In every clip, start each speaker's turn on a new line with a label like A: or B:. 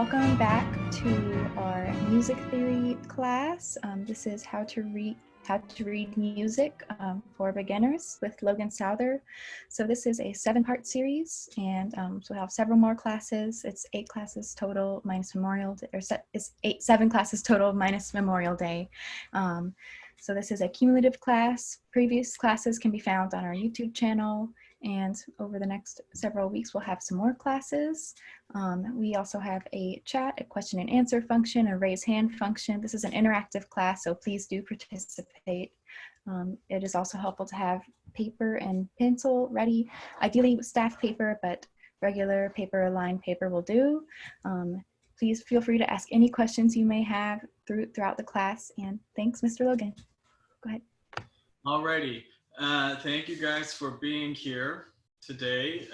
A: welcome back to our music theory class. This is how to read music for beginners with Logan Souther. So this is a 7-part series, and so we'll have several more classes. It's 8 classes total minus Memorial Day, or it's 7 classes total minus Memorial Day. So this is a cumulative class. Previous classes can be found on our YouTube channel. And over the next several weeks, we'll have some more classes. We also have a chat, a question and answer function, a raise hand function. This is an interactive class, so please do participate. It is also helpful to have paper and pencil ready, ideally with staff paper, but regular paper or lined paper will do. Please feel free to ask any questions you may have throughout the class. And thanks, Mr. Logan. Go ahead.
B: Alrighty. Thank you guys for being here today.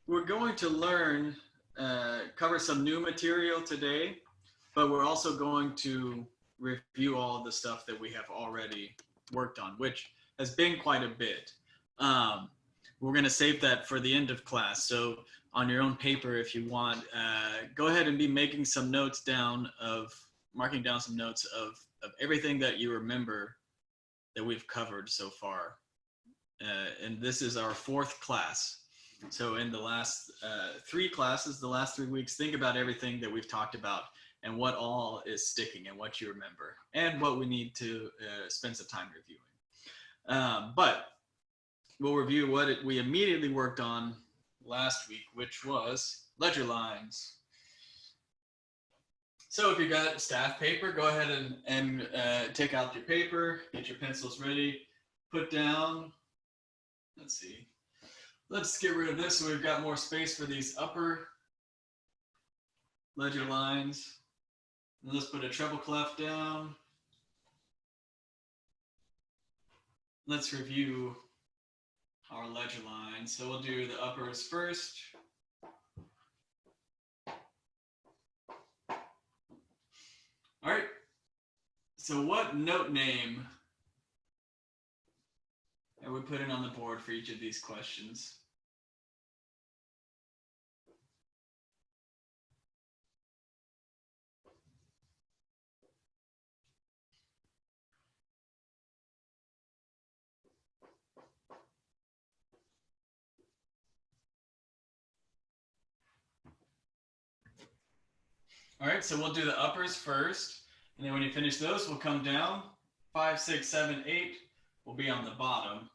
B: We're going to learn, cover some new material today, but we're also going to review all of the stuff that we have already worked on, which has been quite a bit. We're going to save that for the end of class. So on your own paper, if you want, go ahead and be making some notes down marking down some notes of everything that you remember that we've covered so far. And this is our 4th class. So in the last 3 classes, the last 3 weeks, think about everything that we've talked about and what all is sticking and what you remember and what we need to spend some time reviewing. But we'll review what we immediately worked on last week, which was ledger lines. So if you got staff paper, go ahead and take out your paper, get your pencils ready, put down, let's see. Let's get rid of this so we've got more space for these upper ledger lines. And let's put a treble clef down. Let's review our ledger lines. So we'll do the uppers first. All right, so what note name are we putting on the board for each of these questions? All right, so we'll do the uppers first, and then when you finish those, we'll come down. 5, 6, 7, 8 will be on the bottom.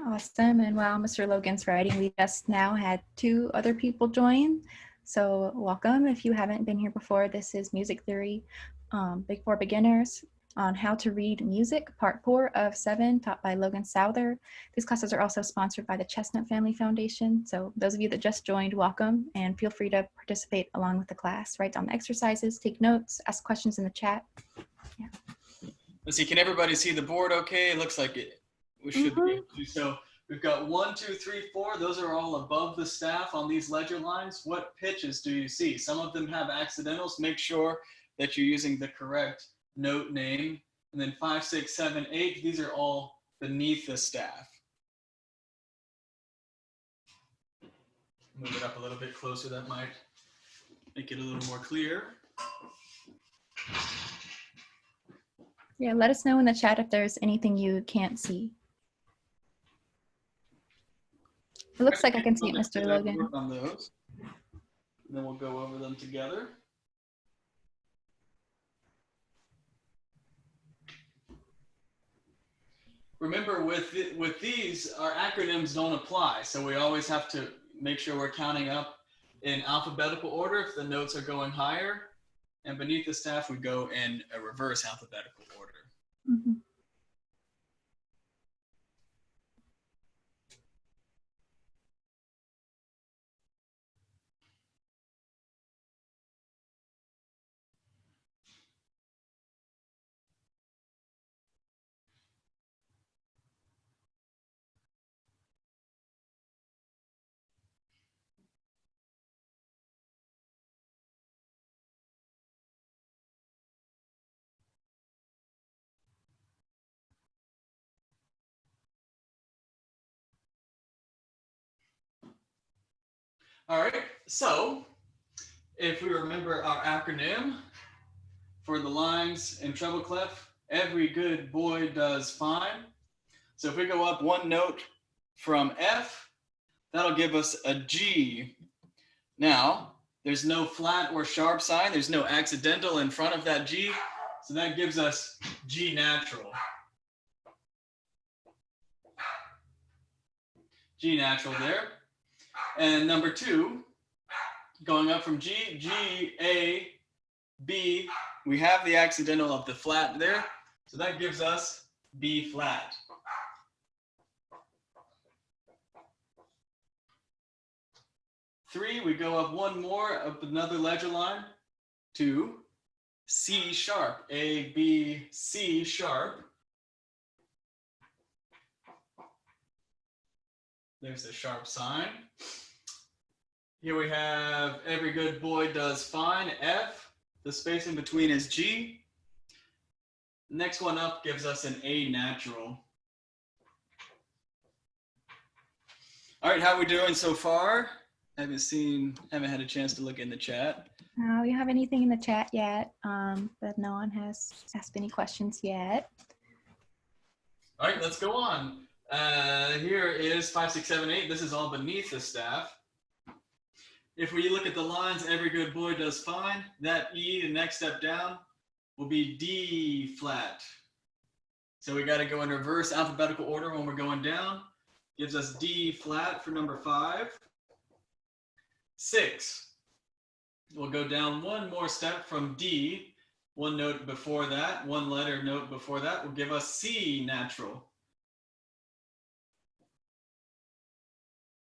A: Awesome. And while Mr. Logan's writing, we just now had 2 other people join. So welcome. If you haven't been here before, this is Music Theory for Beginners on How to Read Music, Part 4 of 7, taught by Logan Souther. These classes are also sponsored by the Chestnut Family Foundation. So those of you that just joined, welcome, and feel free to participate along with the class. Write down the exercises, take notes, ask questions in the chat. Yeah.
B: Let's see, can everybody see the board okay? It looks like we should be able to. So we've got 1, 2, 3, 4. Those are all above the staff on these ledger lines. What pitches do you see? Some of them have accidentals. Make sure that you're using the correct note name. And then 5, 6, 7, 8, these are all beneath the staff. Move it up a little bit closer. That might make it a little more clear.
A: Yeah, let us know in the chat if there's anything you can't see. It looks like I can see it, Mr. Logan.
B: Work on those. And then we'll go over them together. Remember, with these, our acronyms don't apply, so we always have to make sure we're counting up in alphabetical order if the notes are going higher, and beneath the staff we go in a reverse alphabetical order.
A: Mm-hmm.
B: All right, so if we remember our acronym for the lines in treble clef, every good boy does fine. So if we go up one note from F, that'll give us a G. Now, there's no flat or sharp sign. There's no accidental in front of that G. So that gives us G natural. G natural there. And number 2, going up from G, G, A, B, we have the accidental of the flat there. So that gives us B flat. Three, we go up one more, up another ledger line to C sharp, A, B, C sharp. There's the sharp sign. Here we have every good boy does fine, F. The space in between is G. Next one up gives us an A natural. All right, how are we doing so far? Haven't had a chance to look in the chat.
A: We don't have anything in the chat yet, but no one has asked any questions yet.
B: All right, let's go on. Here is 5, 6, 7, 8. This is all beneath the staff. If we look at the lines, every good boy does fine. That E, the next step down, will be D flat. So we got to go in reverse alphabetical order when we're going down. Gives us D flat for number 5. 6. We'll go down one more step from D. One note before that, one letter note before that will give us C natural.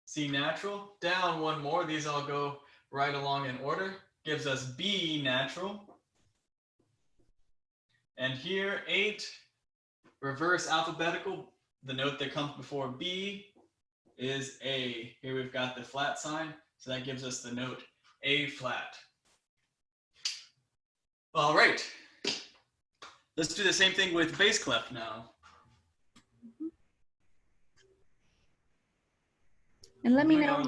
B: C natural. Down one more. These all go right along in order. Gives us B natural. And here, 8, reverse alphabetical. The note that comes before B is A. Here we've got the flat sign, so that gives us the note A flat. All right. Let's do the same thing with bass clef now.
A: And let me know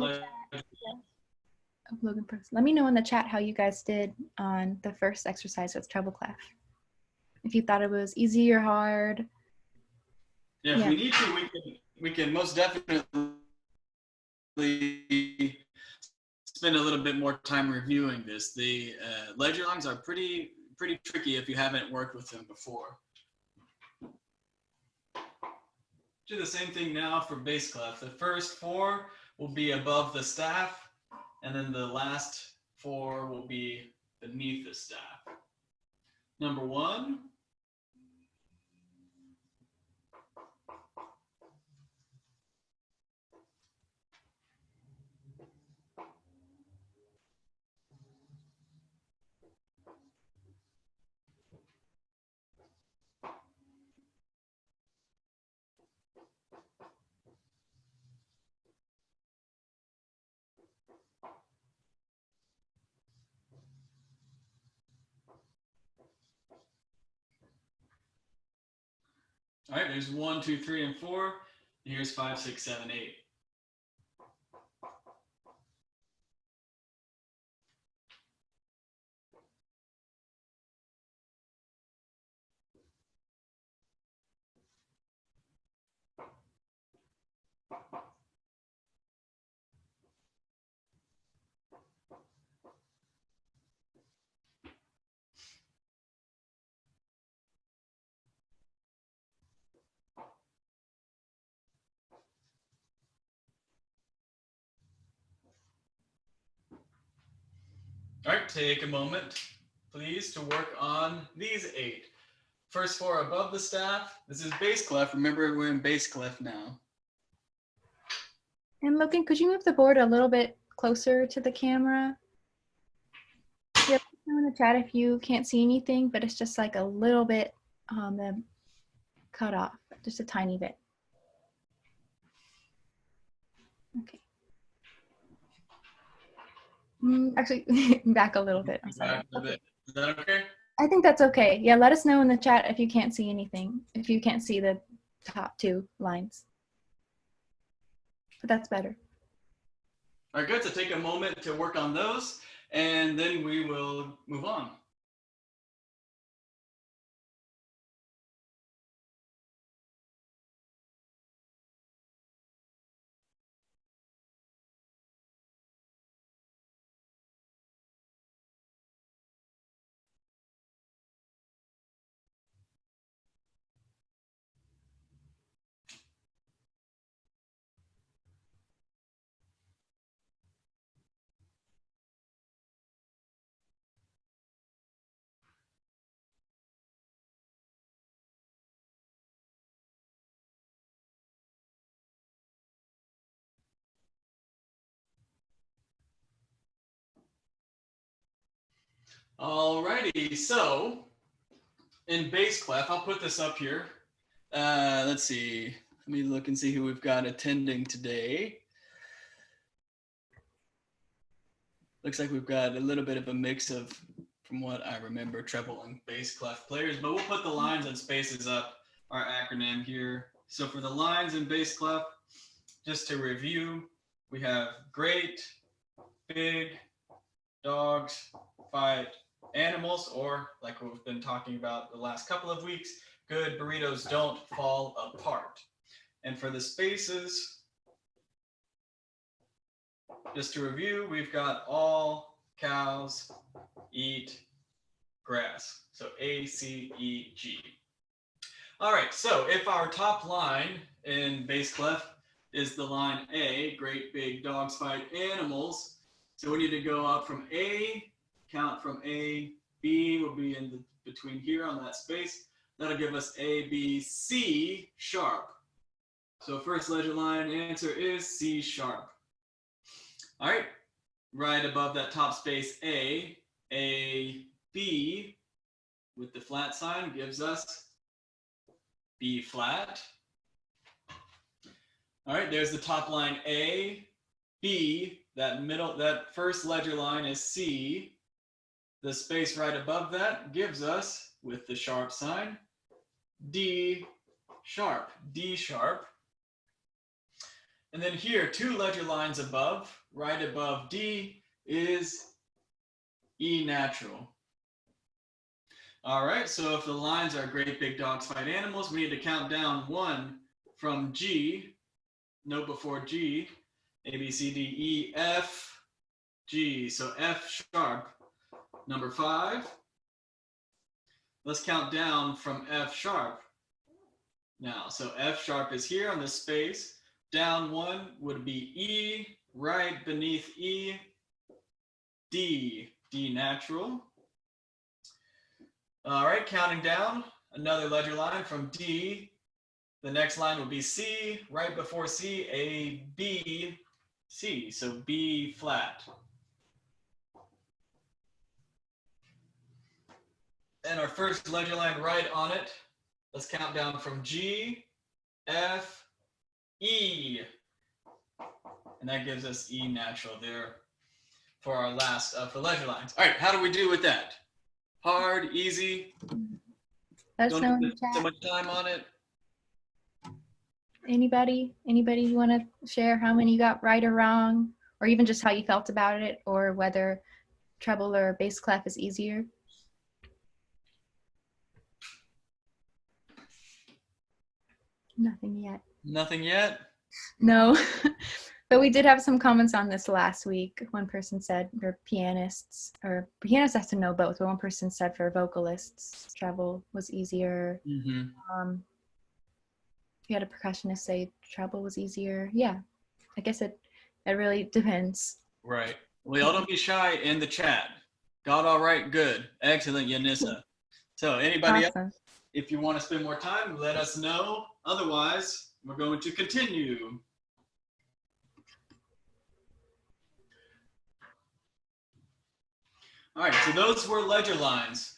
A: let me know in the chat how you guys did on the first exercise with treble clef. If you thought it was easy or hard.
B: Yeah, if we need to, we can most definitely spend a little bit more time reviewing this. The ledger lines are pretty tricky if you haven't worked with them before. Do the same thing now for bass clef. The first 4 will be above the staff, and then the last 4 will be beneath the staff. Number 1. All right, there's 1, 2, 3, and 4. And here's 5, 6, 7, 8. All right, take a moment, please, to work on these 8. First 4 above the staff. This is bass clef. Remember, we're in bass clef now.
A: And Logan, could you move the board a little bit closer to the camera? Yeah, let me know in the chat if you can't see anything, but it's just like a little bit cut off, just a tiny bit. Okay. Actually, back a little bit. I'm sorry.
B: Okay. Is that okay?
A: I think that's okay. Yeah, let us know in the chat if you can't see anything, if you can't see the top 2 lines. But that's better.
B: All right, good. So take a moment to work on those, and then we will move on. Alrighty, so in bass clef, I'll put this up here. Let's see. Let me look and see who we've got attending today. Looks like we've got a little bit of a mix of, from what I remember, treble and bass clef players, but we'll put the lines and spaces up, our acronym here. So for the lines in bass clef, just to review, we have great, big, dogs, fight, animals, or like we've been talking about the last couple of weeks, good burritos don't fall apart. And for the spaces, just to review, we've got all cows eat grass. So A, C, E, G. All right, so if our top line in bass clef is the line A, great big dogs fight animals, so we need to go up from A, count from A, B will be in between here on that space. That'll give us A, B, C sharp. So first ledger line answer is C sharp. All right, right above that top space A, B with the flat sign gives us B flat. All right, there's the top line A, B, that first ledger line is C. The space right above that gives us, with the sharp sign, D sharp, D sharp. And then here, two ledger lines above, right above D is E natural. All right, so if the lines are great big dogs fight animals, we need to count down one from G, note before G, A, B, C, D, E, F, G. So F sharp, number 5. Let's count down from F sharp now. So F sharp is here on this space. Down one would be E, right beneath E, D, D natural. All right, counting down, another ledger line from D. The next line would be C, right before C, A, B, C. So B flat. And our first ledger line right on it. Let's count down from G, F, E. And that gives us E natural there for our last for ledger lines. All right, how do we do with that? Hard, easy?
A: Let us know in the
B: Don't spend so
A: chat.
B: much time on it.
A: Anybody you want to share how many you got right or wrong, or even just how you felt about it, or whether treble or bass clef is easier? Nothing yet.
B: Nothing yet?
A: No. But we did have some comments on this last week. One person said for pianists have to know both, but one person said for vocalists, treble was easier.
B: Mm-hmm.
A: We had a percussionist say treble was easier. Yeah, I guess it really depends.
B: Right. Well, y'all don't be shy in the chat. Got all right? Good. Excellent, Yanissa. So anybody else, if you want to spend more time, let us know. Otherwise, we're going to continue. All right, so those were ledger lines.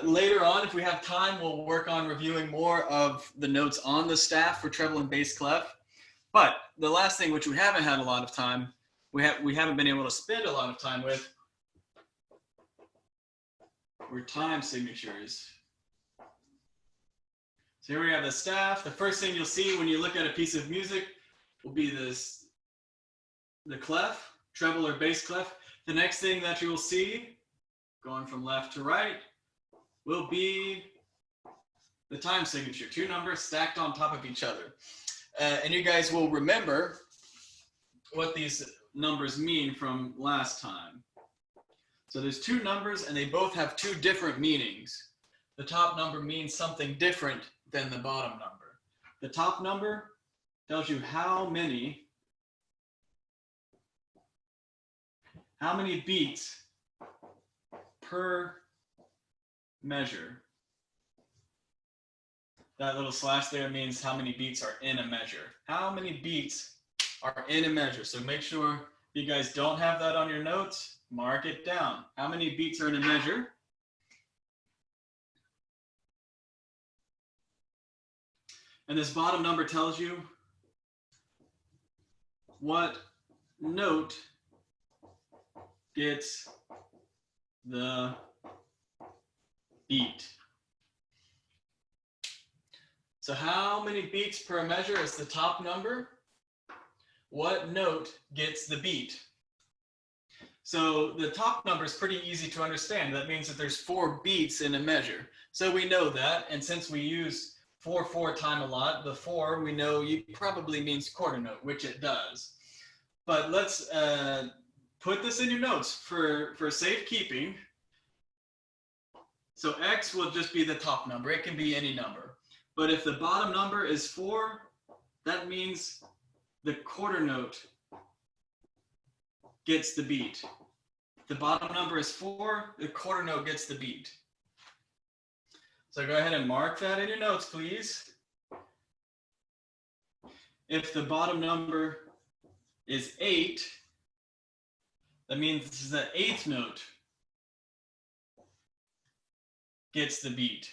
B: Later on, if we have time, we'll work on reviewing more of the notes on the staff for treble and bass clef. But the last thing, which we haven't had a lot of time, we haven't been able to spend a lot of time with, were time signatures. So here we have the staff. The first thing you'll see when you look at a piece of music will be this the clef, treble or bass clef. The next thing that you will see, going from left to right, will be the time signature, 2 numbers stacked on top of each other. And you guys will remember what these numbers mean from last time. So there's 2 numbers and they both have 2 different meanings. The top number means something different than the bottom number. The top number tells you how many beats per measure. That little slash there means how many beats are in a measure. How many beats are in a measure? So make sure you guys don't have that on your notes. Mark it down. How many beats are in a measure? And this bottom number tells you what note gets the beat. So how many beats per measure is the top number? What note gets the beat? So the top number is pretty easy to understand. That means that there's 4 beats in a measure. So we know that, and since we use 4/4 time a lot, the 4 we know probably means quarter note, which it does. But let's put this in your notes for safekeeping. So X will just be the top number. It can be any number. But if the bottom number is 4, that means the quarter note gets the beat. If the bottom number is 4, the quarter note gets the beat. So go ahead and mark that in your notes, please. If the bottom number is 8, that means this is the 8th note gets the beat.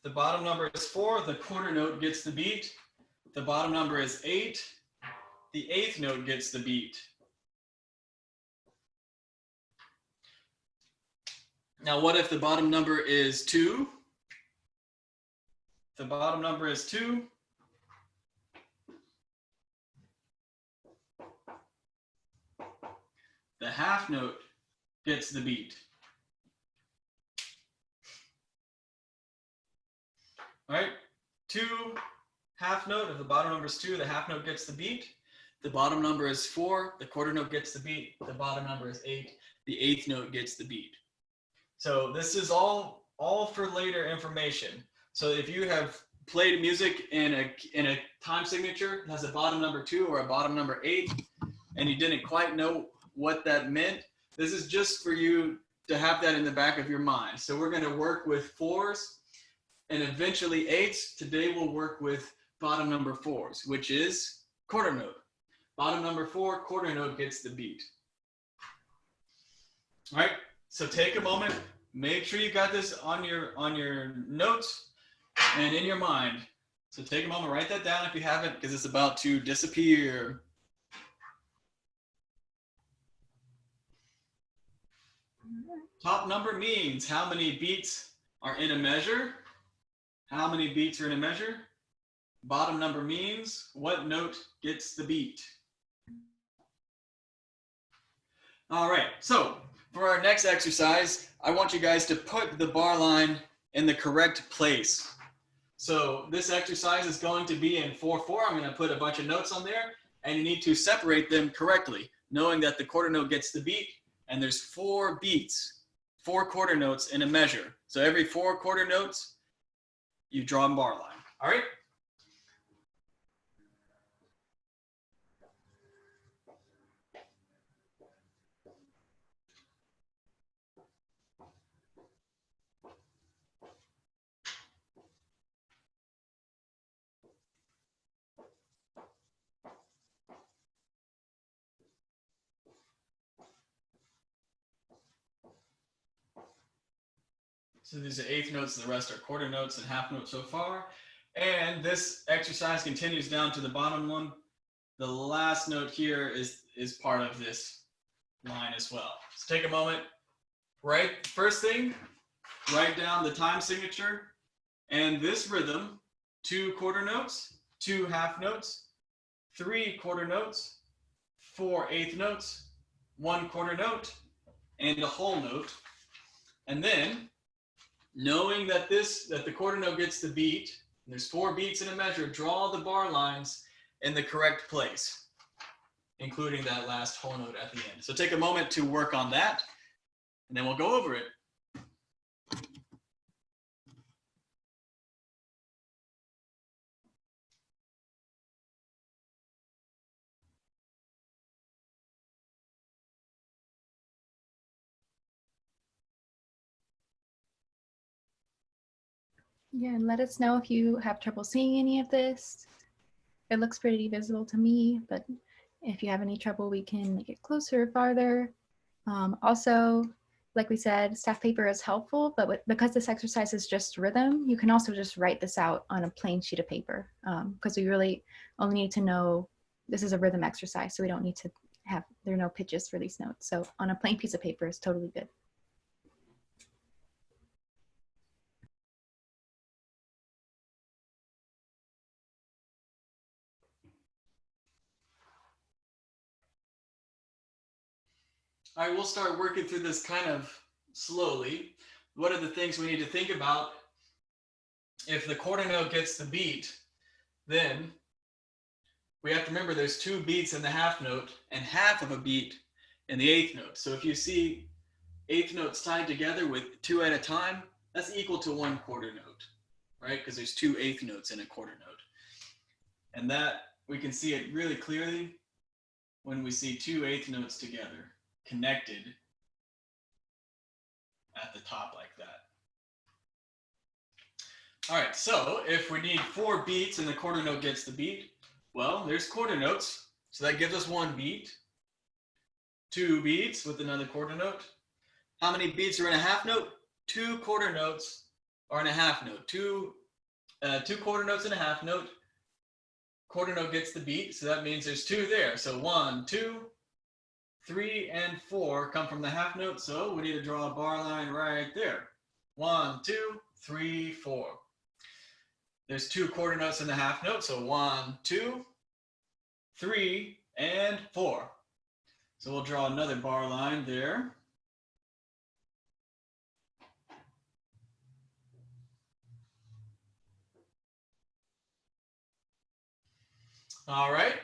B: The bottom number is 4, the quarter note gets the beat. The bottom number is 8, the 8th note gets the beat. Now what if the bottom number is 2? If the bottom number is 2, the half note gets the beat. All right, 2, half note. If the bottom number is 2, the half note gets the beat. The bottom number is 4, the quarter note gets the beat. The bottom number is 8, the 8th note gets the beat. So this is all for later information. So if you have played music in a time signature that has a bottom number 2 or a bottom number 8, and you didn't quite know what that meant, this is just for you to have that in the back of your mind. So we're going to work with 4s and eventually 8s. Today we'll work with bottom number 4s, which is quarter note. Bottom number 4, quarter note gets the beat. All right, so take a moment, make sure you got this on your notes and in your mind. So take a moment, write that down if you haven't, because it's about to disappear. Top number means how many beats are in a measure. How many beats are in a measure? Bottom number means what note gets the beat. All right, so for our next exercise, I want you guys to put the bar line in the correct place. So this exercise is going to be in 4/4. I'm going to put a bunch of notes on there, and you need to separate them correctly, knowing that the quarter note gets the beat, and there's 4 beats, 4 quarter notes in a measure. So every 4 quarter notes, you draw a bar line. All right? So these are 8th notes, the rest are quarter notes and half notes so far. And this exercise continues down to the bottom one. The last note here is part of this line as well. So take a moment, first thing, write down the time signature and this rhythm: 2 quarter notes, 2 half notes, 3 quarter notes, 4 eighth notes, 1 quarter note, and a whole note. And then, knowing that the quarter note gets the beat, and there's 4 beats in a measure, draw the bar lines in the correct place, including that last whole note at the end. So take a moment to work on that, and then we'll go over it.
A: Yeah, and let us know if you have trouble seeing any of this. It looks pretty visible to me, but if you have any trouble, we can make it closer or farther. Also, like we said, staff paper is helpful, but because this exercise is just rhythm, you can also just write this out on a plain sheet of paper, because we really only need to know this is a rhythm exercise, so we don't need to have, there are no pitches for these notes. So on a plain piece of paper is totally good.
B: All right, we'll start working through this kind of slowly. What are the things we need to think about? If the quarter note gets the beat, then we have to remember there's 2 beats in the half note and half of a beat in the eighth note. So if you see eighth notes tied together with 2 at a time, that's equal to 1 quarter note, right? Because there's 2 eighth notes in a quarter note. And that, we can see it really clearly when we see 2 eighth notes together, connected at the top like that. All right, so if we need 4 beats and the quarter note gets the beat, well, there's quarter notes, so that gives us 1 beat. 2 beats with another quarter note. How many beats are in a half note? 2 quarter notes are in a half note. Two quarter notes in a half note. Quarter note gets the beat, so that means there's 2 there. So 1, 2, 3, and 4 come from the half note, so we need to draw a bar line right there. 1, 2, 3, 4. There's 2 quarter notes in the half note, so 1, 2, 3, and 4. So we'll draw another bar line there. All right.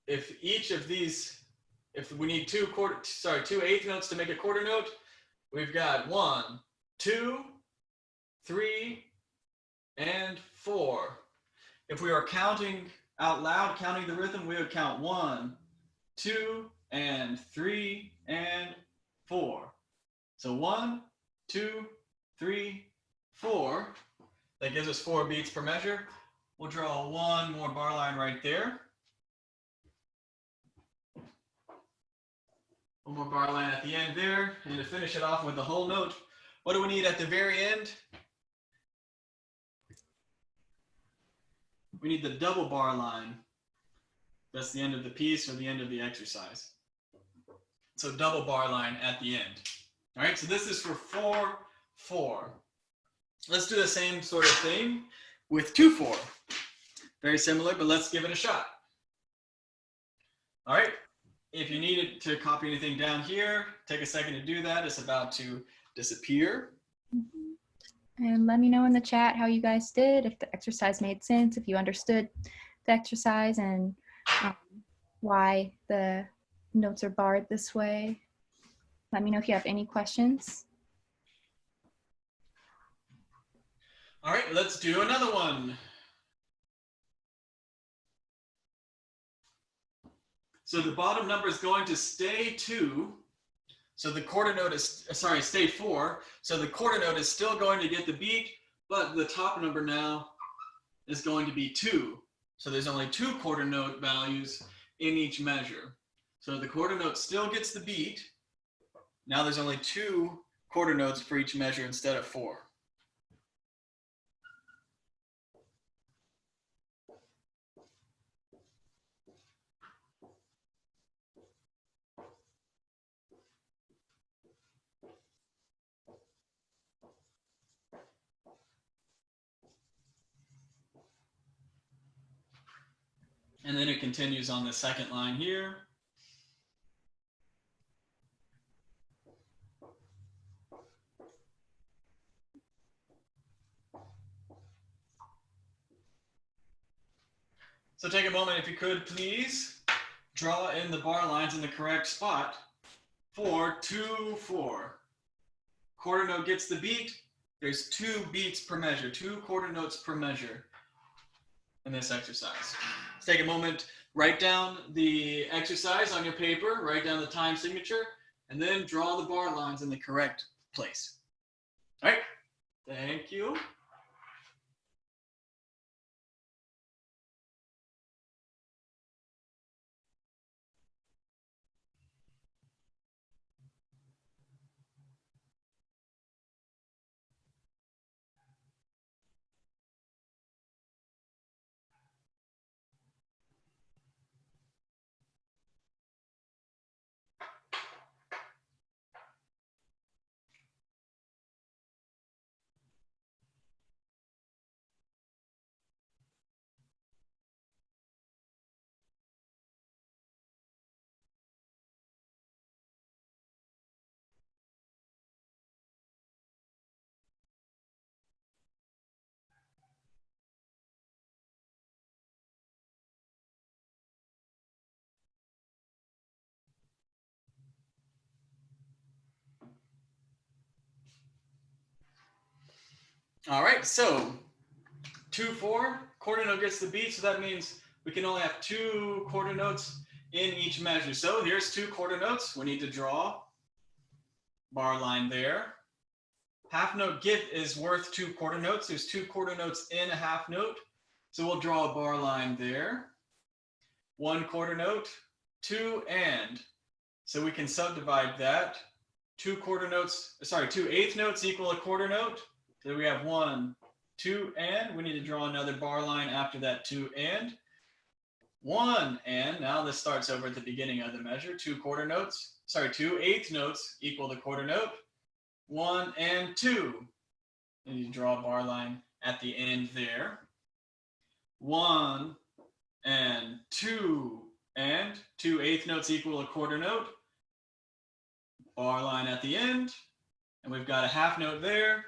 B: If each of these, if we need 2 eighth notes to make a quarter note, we've got 1, 2, 3, and 4. If we are counting out loud, counting the rhythm, we would count 1, 2, and 3, and 4. So 1, 2, 3, 4. That gives us 4 beats per measure. We'll draw 1 more bar line right there. 1 more bar line at the end there. And to finish it off with the whole note, what do we need at the very end? We need the double bar line. That's the end of the piece or the end of the exercise. So double bar line at the end. All right, so this is for 4, 4. Let's do the same sort of thing with 2, 4. Very similar, but let's give it a shot. All right, if you needed to copy anything down here, take a second to do that. It's about to disappear.
A: And let me know in the chat how you guys did, if the exercise made sense, if you understood the exercise and why the notes are barred this way. Let me know if you have any questions.
B: All right, let's do another one. So the bottom number is going to stay 2. So the quarter note is, stay 4. So the quarter note is still going to get the beat, but the top number now is going to be 2. So there's only 2 quarter note values in each measure. So the quarter note still gets the beat. Now there's only 2 quarter notes for each measure instead of 4. And then it continues on the second line here. So take a moment, if you could, please draw in the bar lines in the correct spot for 2/4. Quarter note gets the beat. There's 2 beats per measure, 2 quarter notes per measure in this exercise. Let's take a moment, write down the exercise on your paper, write down the time signature, and then draw the bar lines in the correct place. All right, thank you. All right, so 2/4, quarter note gets the beat, so that means we can only have 2 quarter notes in each measure. So here's 2 quarter notes. We need to draw bar line there. Half note get is worth 2 quarter notes. There's 2 quarter notes in a half note. So we'll draw a bar line there. 1 quarter note, 2 and. So we can subdivide that. 2 eighth notes equal a quarter note. So we have 1, 2 and. We need to draw another bar line after that 2 and. 1 and. Now this starts over at the beginning of the measure. 2 eighth notes equal the quarter note. 1 and 2. And you draw a bar line at the end there. 1 and 2 and. 2 eighth notes equal a quarter note. Bar line at the end. And we've got a half note there.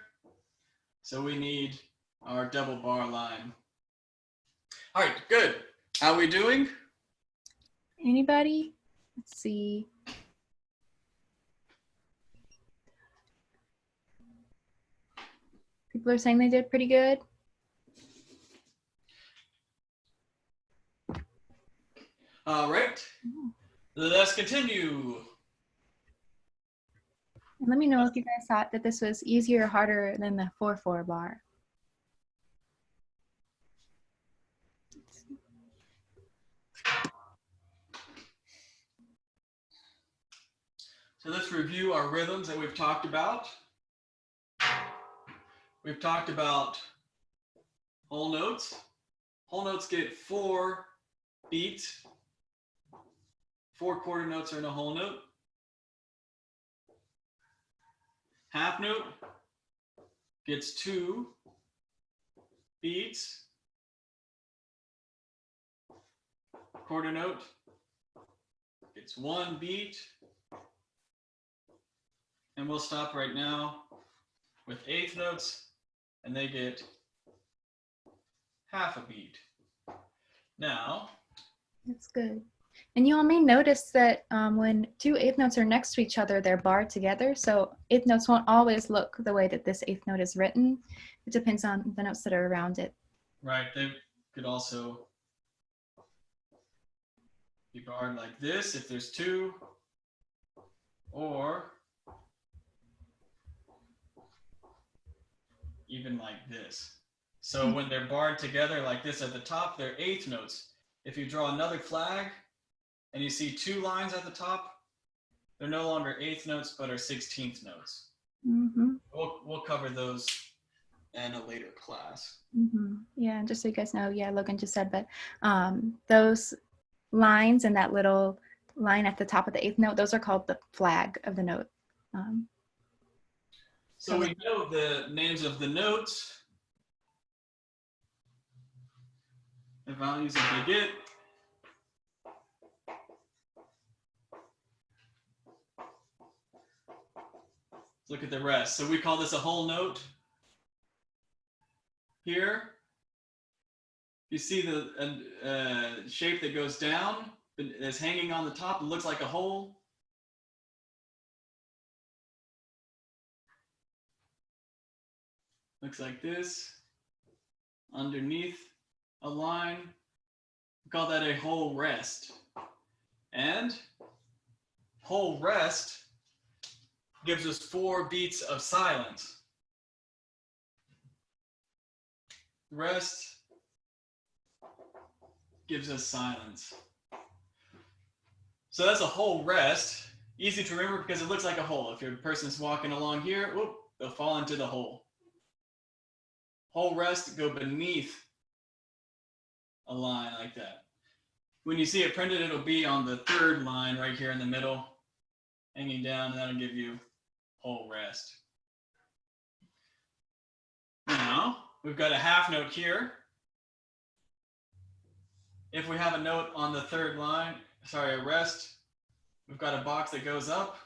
B: So we need our double bar line. All right, good. How are we doing?
A: Anybody? Let's see. People are saying they did pretty good.
B: All right. Let's continue.
A: And let me know if you guys thought that this was easier or harder than the 4/4 bar.
B: So let's review our rhythms that we've talked about. We've talked about whole notes. Whole notes get 4 beats. 4 quarter notes are in a whole note. Half note gets 2 beats. Quarter note gets 1 beat. And we'll stop right now with eighth notes, and they get half a beat. Now,
A: that's good. And you all may notice that when 2 eighth notes are next to each other, they're barred together. So eighth notes won't always look the way that this eighth note is written. It depends on the notes that are around it.
B: Right, they could also be barred like this if there's 2, or even like this. So when they're barred together like this at the top, they're eighth notes. If you draw another flag and you see 2 lines at the top, they're no longer eighth notes, but are 16th notes.
A: Mm-hmm.
B: We'll cover those in a later class.
A: Mm-hmm. Yeah, just so you guys know, yeah, Logan just said, but those lines and that little line at the top of the eighth note, those are called the flag of the note.
B: So we know the names of the notes, the values that they get. Let's look at the rest. So we call this a whole note. Here, you see the shape that goes down, that's hanging on the top. It looks like a hole. Looks like this. Underneath a line. We call that a whole rest. And whole rest gives us 4 beats of silence. Rest gives us silence. So that's a whole rest. Easy to remember because it looks like a hole. If your person's walking along here, whoop, they'll fall into the hole. Whole rest go beneath a line like that. When you see it printed, it'll be on the 3rd line right here in the middle, hanging down, and that'll give you whole rest. Now, we've got a half note here. If we have a note on the 3rd line, a rest, we've got a box that goes up.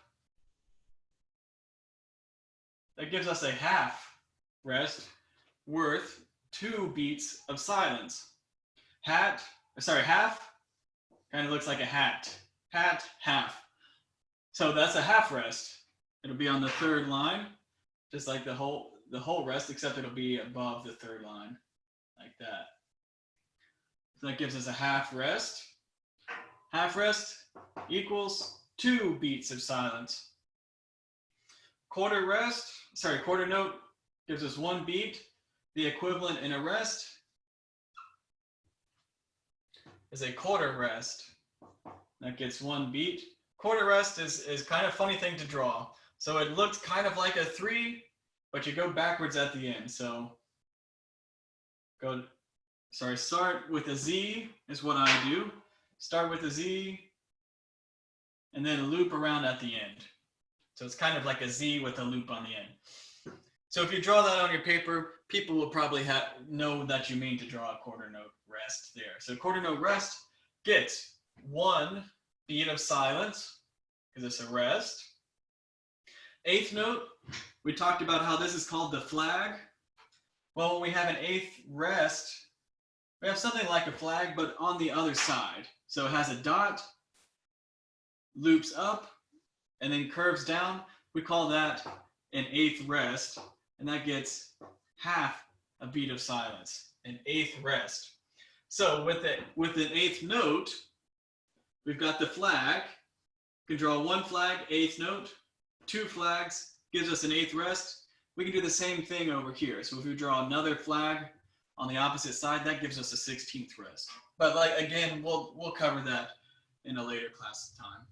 B: That gives us a half rest worth 2 beats of silence. Half, kind of looks like a hat. Hat, half. So that's a half rest. It'll be on the 3rd line, just like the whole rest, except it'll be above the 3rd line, like that. So that gives us a half rest. Half rest equals 2 beats of silence. Quarter note gives us 1 beat. The equivalent in a rest is a quarter rest. That gets 1 beat. Quarter rest is kind of a funny thing to draw. So it looks kind of like a 3, but you go backwards at the end. So start with a Z is what I do. Start with a Z and then loop around at the end. So it's kind of like a Z with a loop on the end. So if you draw that on your paper, people will probably know that you mean to draw a quarter note rest there. So quarter note rest gets 1 beat of silence because it's a rest. 8th note, we talked about how this is called the flag. Well, when we have an 8th rest, we have something like a flag, but on the other side. So it has a dot, loops up, and then curves down. We call that an 8th rest, and that gets half a beat of silence, an 8th rest. So with an 8th note, we've got the flag. We can draw 1 flag, 8th note, 2 flags, gives us an 8th rest. We can do the same thing over here. So if we draw another flag on the opposite side, that gives us a 16th rest. But again, we'll cover that in a later class time.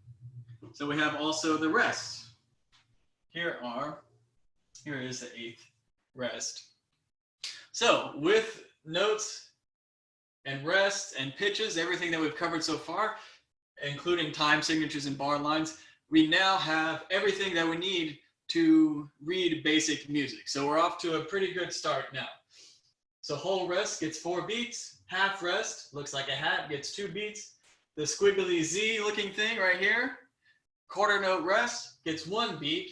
B: So we have also the rests. Here is the 8th rest. So with notes and rests and pitches, everything that we've covered so far, including time signatures and bar lines, we now have everything that we need to read basic music. So we're off to a pretty good start now. So whole rest gets 4 beats. Half rest, looks like a hat, gets 2 beats. The squiggly Z looking thing right here, quarter note rest, gets 1 beat.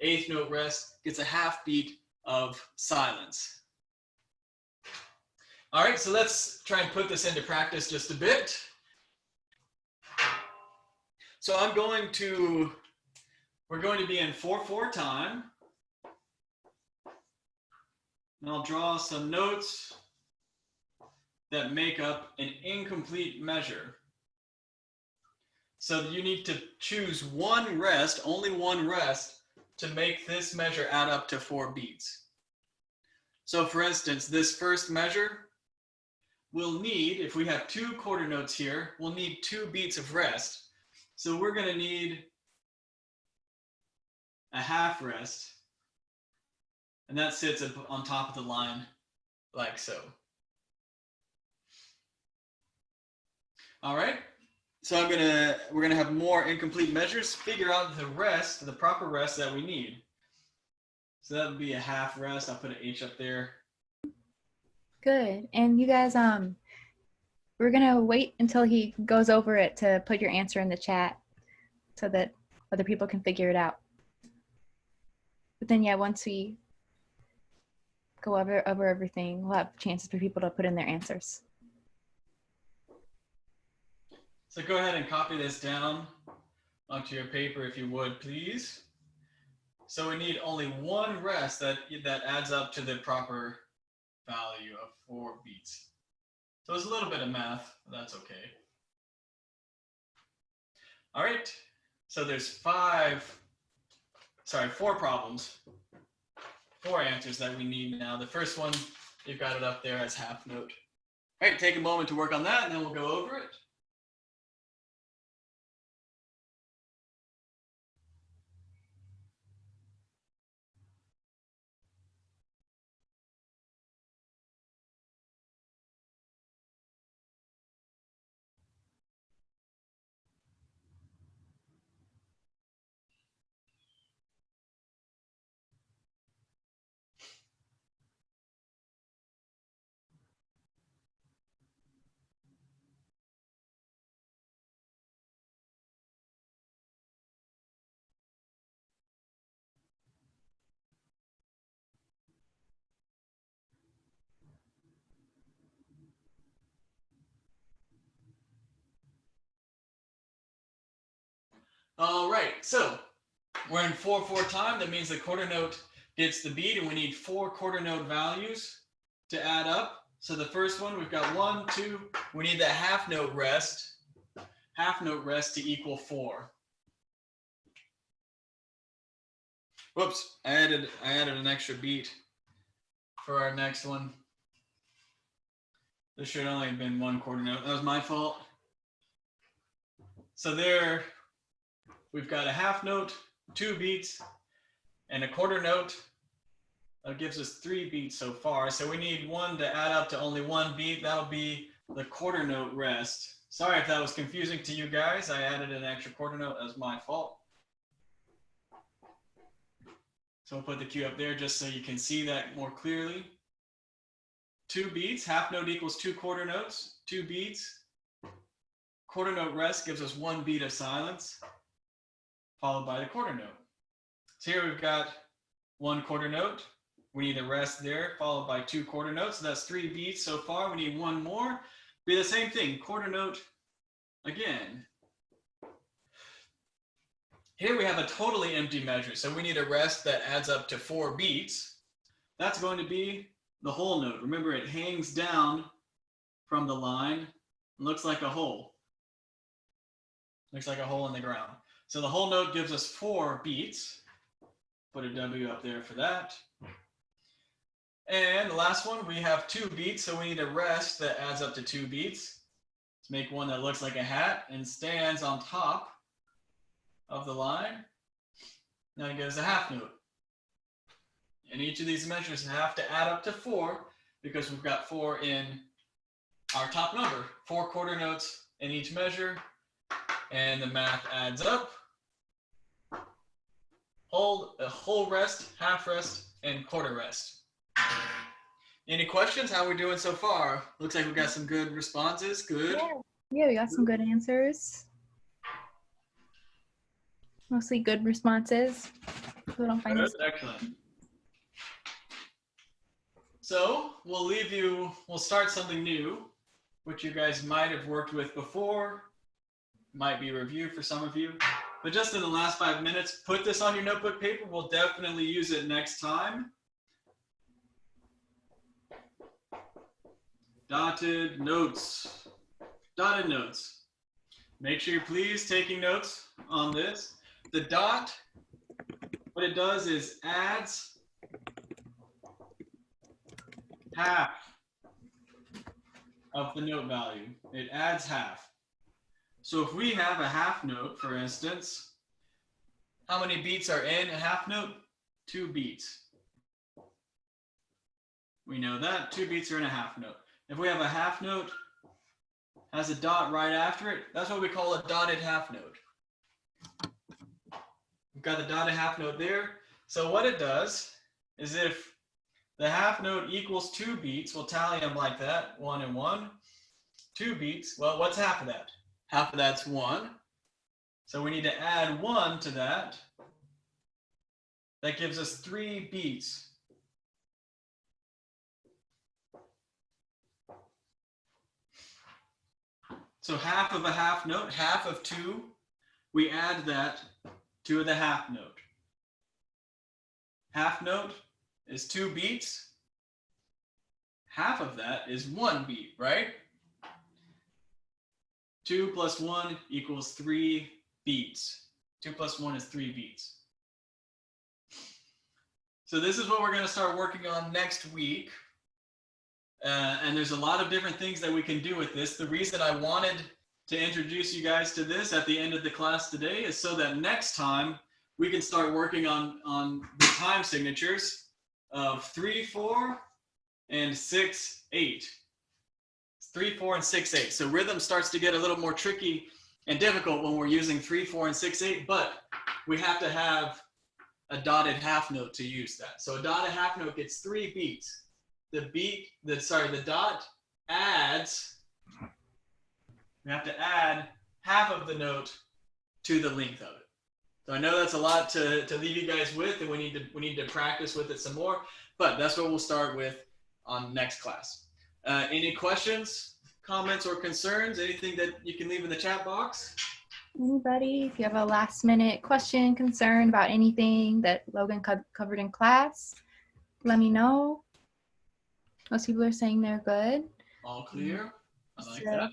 B: 8th note rest gets a half beat of silence. All right, so let's try and put this into practice just a bit. So we're going to be in 4/4 time. And I'll draw some notes that make up an incomplete measure. So you need to choose 1 rest, only 1 rest, to make this measure add up to 4 beats. So for instance, this first measure, we'll need, if we have 2 quarter notes here, we'll need 2 beats of rest. So we're going to need a half rest, and that sits on top of the line like so. All right, so we're gonna have more incomplete measures, figure out the proper rest that we need. So that would be a half rest. I'll put an H up there.
A: Good. And you guys, we're gonna wait until he goes over it to put your answer in the chat so that other people can figure it out. But then, yeah, once we go over everything, we'll have chances for people to put in their answers.
B: So go ahead and copy this down onto your paper if you would, please. So we need only one rest that adds up to the proper value of 4 beats. So it's a little bit of math, but that's okay. All right, so there's 4 problems, 4 answers that we need now. The first one, you've got it up there as half note. All right, take a moment to work on that, and then we'll go over it. All right, so we're in 4/4 time. That means the quarter note gets the beat, and we need 4 quarter note values to add up. So the first one, we've got 1, 2. We need that half note rest to equal 4. Whoops, I added an extra beat for our next one. There should only have been 1 quarter note. That was my fault. So there, we've got a half note, 2 beats, and a quarter note. That gives us 3 beats so far. So we need 1 to add up to only 1 beat. That'll be the quarter note rest. Sorry if that was confusing to you guys. I added an extra quarter note. That was my fault. So we'll put the cue up there just so you can see that more clearly. 2 beats, half note equals 2 quarter notes, 2 beats. Quarter note rest gives us 1 beat of silence, followed by the quarter note. So here we've got 1 quarter note. We need a rest there, followed by 2 quarter notes. So that's 3 beats so far. We need 1 more. Be the same thing, quarter note again. Here we have a totally empty measure. So we need a rest that adds up to 4 beats. That's going to be the whole note. Remember, it hangs down from the line and looks like a hole. Looks like a hole in the ground. So the whole note gives us 4 beats. Put a W up there for that. And the last one, we have 2 beats, so we need a rest that adds up to 2 beats. Let's make one that looks like a hat and stands on top of the line. Now it gives a half note. And each of these measures have to add up to 4 because we've got 4 in our top number. 4 quarter notes in each measure, and the math adds up. Whole rest, half rest, and quarter rest. Any questions? How are we doing so far? Looks like we got some good responses. Good.
A: Yeah, we got some good answers. Mostly good responses. So don't find this.
B: Excellent. So we'll start something new, which you guys might have worked with before, might be a review for some of you. But just in the last 5 minutes, put this on your notebook paper. We'll definitely use it next time. Dotted notes. Dotted notes. Make sure you're please taking notes on this. The dot, what it does is adds half of the note value. It adds half. So if we have a half note, for instance, how many beats are in a half note? 2 beats. We know that 2 beats are in a half note. If we have a half note, has a dot right after it, that's what we call a dotted half note. We've got the dotted half note there. So what it does is if the half note equals 2 beats, we'll tally them like that, 1 and 1. 2 beats, well, what's half of that? Half of that's 1. So we need to add 1 to that. That gives us 3 beats. So half of a half note, half of 2, we add that to the half note. Half note is 2 beats. Half of that is 1 beat, right? 2 plus 1 equals 3 beats. 2 plus 1 is 3 beats. So this is what we're going to start working on next week. And there's a lot of different things that we can do with this. The reason I wanted to introduce you guys to this at the end of the class today is so that next time we can start working on the time signatures of 3/4 and 6/8. 3/4 and 6/8. So rhythm starts to get a little more tricky and difficult when we're using 3/4 and 6/8, but we have to have a dotted half note to use that. So a dotted half note gets 3 beats. The dot adds, we have to add half of the note to the length of it. So I know that's a lot to leave you guys with, and we need to practice with it some more, but that's what we'll start with on next class. Any questions, comments, or concerns? Anything that you can leave in the chat box?
A: Anybody, if you have a last minute question, concern about anything that Logan covered in class, let me know. Most people are saying they're good.
B: All clear. I like that.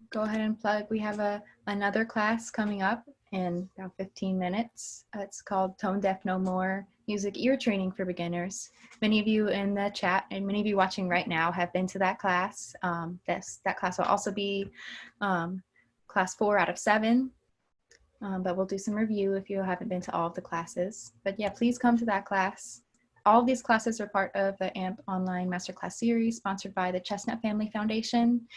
A: Go ahead and plug. We have another class coming up in about 15 minutes. It's called Tone Deaf No More, Music Ear Training for Beginners. Many of you in the chat and many of you watching right now have been to that class. That class will also be class 4 out of 7, but we'll do some review if you haven't been to all of the classes. But yeah, please come to that class. All of these classes are part of the AMP online masterclass series sponsored by the Chestnut Family Foundation.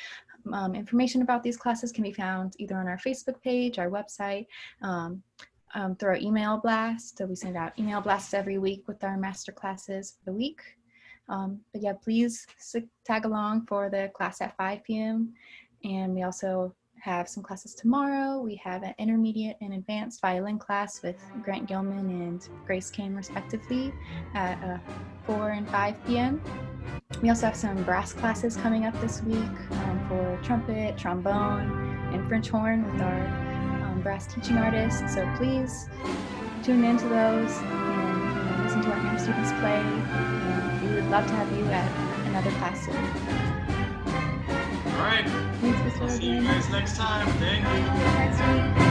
A: Information about these classes can be found either on our Facebook page, our website, through our email blast. So we send out email blasts every week with our masterclasses for the week. But yeah, please tag along for the class at 5 p.m. And we also have some classes tomorrow. We have an intermediate and advanced violin class with Grant Gilman and Grace Kane respectively at 4 and 5 p.m. We also have some brass classes coming up this week for trumpet, trombone, and French horn with our brass teaching artists. So please tune into those and listen to our AMP students play. And we would love to have you at another class soon.
B: All right.
A: Thanks, Mr.
B: I'll see you guys next time. Thank you.
A: Next week.